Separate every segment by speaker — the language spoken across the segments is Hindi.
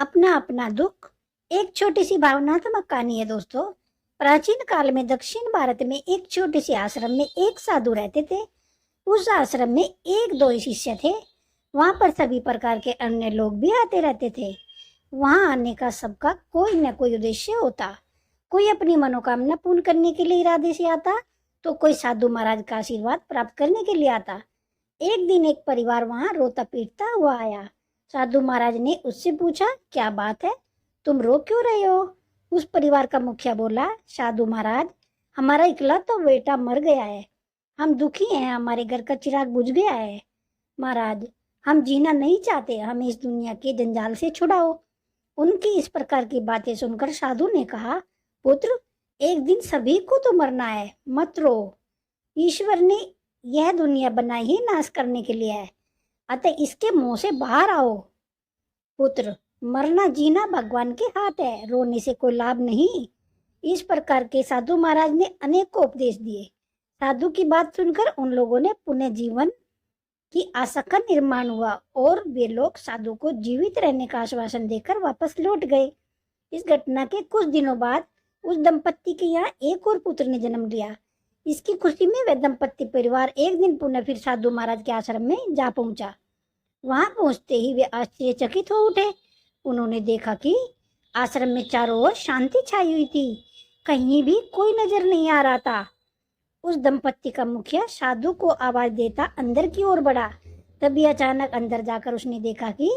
Speaker 1: अपना अपना दुख। एक छोटी सी भावनात्मक कहानी है दोस्तों। प्राचीन काल में दक्षिण भारत में एक छोटे से आश्रम में एक साधु रहते थे। उस आश्रम में एक दो ही शिष्य थे। वहां पर सभी प्रकार के अन्य लोग भी आते रहते थे। वहां आने का सबका कोई न कोई उद्देश्य होता। कोई अपनी मनोकामना पूर्ण करने के लिए इरादे से आता, तो कोई साधु महाराज का आशीर्वाद प्राप्त करने के लिए आता। एक दिन एक परिवार वहां रोता पीटता हुआ आया। साधु महाराज ने उससे पूछा, क्या बात है, तुम रो क्यों रहे हो? उस परिवार का मुखिया बोला, साधु महाराज, हमारा इकलौता बेटा मर गया है। हम दुखी हैं, हमारे घर का चिराग बुझ गया है। महाराज, हम जीना नहीं चाहते, हमें इस दुनिया के जंजाल से छुड़ाओ। उनकी इस प्रकार की बातें सुनकर साधु ने कहा, पुत्र, एक दिन सभी को तो मरना है, मत रो। ईश्वर ने यह दुनिया बनाई ही नाश करने के लिए है, अतः इसके मुंह से बाहर आओ। पुत्र, मरना जीना भगवान के हाथ है, रोने से कोई लाभ नहीं। इस प्रकार के साधु महाराज ने अनेकों उपदेश दिए। साधु की बात सुनकर उन लोगों ने पुनः जीवन की आशा का निर्माण हुआ और वे लोग साधु को जीवित रहने का आश्वासन देकर वापस लौट गए। इस घटना के कुछ दिनों बाद उस दंपत्ति के यहाँ एक और पुत्र ने जन्म लिया। इसकी खुशी में वह दंपत्ति परिवार एक दिन पुनः फिर साधु महाराज के आश्रम में जा पहुंचा। वहां पहुंचते ही वे आश्चर्यचकित हो उठे। उन्होंने देखा कि आश्रम में चारों ओर शांति छाई हुई थी, कहीं भी कोई नजर नहीं आ रहा था। उस दंपत्ति का मुखिया साधु को आवाज देता अंदर की ओर बढ़ा। तभी अचानक अंदर जाकर उसने देखा कि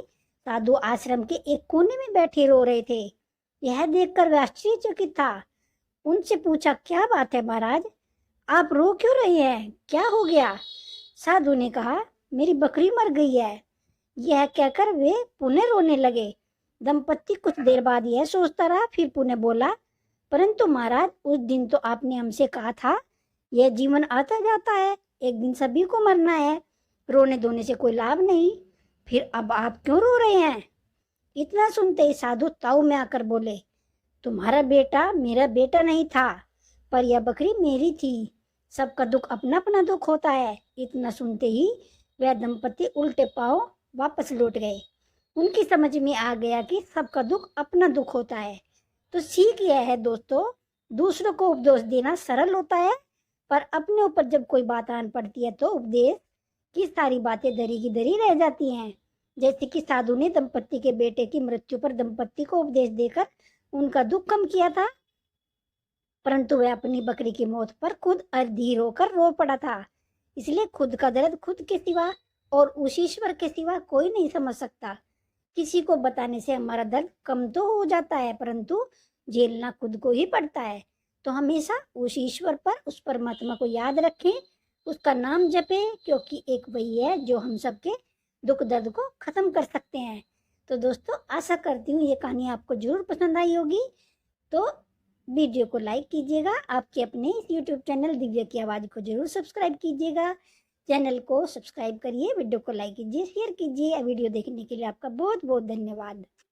Speaker 1: साधु आश्रम के एक कोने में बैठे रो रहे थे। यह देखकर वह आश्चर्यचकित था। उनसे पूछा, क्या बात है महाराज, आप रो क्यों रहे हैं, क्या हो गया? साधु ने कहा, मेरी बकरी मर गई है। यह कहकर वे पुनः रोने लगे। दंपत्ति कुछ देर बाद यह सोचता रहा, फिर पुनः बोला, परंतु महाराज, उस दिन तो आपने हमसे कहा था यह जीवन आता जाता है, एक दिन सभी को मरना है, रोने धोने से कोई लाभ नहीं, फिर अब आप क्यों रो रहे हैं? इतना सुनते ही साधु ताऊ में आकर बोले, तुम्हारा बेटा मेरा बेटा नहीं था, पर यह बकरी मेरी थी। सबका दुख अपना अपना दुख होता है। इतना सुनते ही वह दंपति उल्टे पांव वापस लौट गए। उनकी समझ में आ गया कि सबका दुख अपना दुख होता है। तो सीख यह है दोस्तों, दूसरों को उपदेश देना सरल होता है, पर अपने ऊपर जब कोई बात आन पड़ती है तो उपदेश की सारी बातें दरी की दरी रह जाती हैं। जैसे कि साधु ने दंपत्ति के बेटे की मृत्यु पर दंपत्ति को उपदेश देकर उनका दुख कम किया था, परंतु वह अपनी बकरी की मौत पर खुद अधीर होकर रो पड़ा था। इसलिए खुद का दर्द खुद के सिवा और उस ईश्वर के सिवा कोई नहीं समझ सकता। किसी को बताने से हमारा दर्द कम तो हो जाता है, परंतु झेलना खुद को ही पड़ता है। तो हमेशा उस ईश्वर पर, उस परमात्मा को याद रखें, उसका नाम जपें, क्योंकि एक वही है जो हम सबके दुख दर्द को खत्म कर सकते हैं। तो दोस्तों, आशा करती हूँ ये कहानी आपको जरूर पसंद आई होगी। तो वीडियो को लाइक कीजिएगा, आपके अपने इस यूट्यूब चैनल दिव्या की आवाज़ को जरूर सब्सक्राइब कीजिएगा। चैनल को सब्सक्राइब करिए, वीडियो को लाइक कीजिए, शेयर कीजिए। वीडियो देखने के लिए आपका बहुत बहुत धन्यवाद।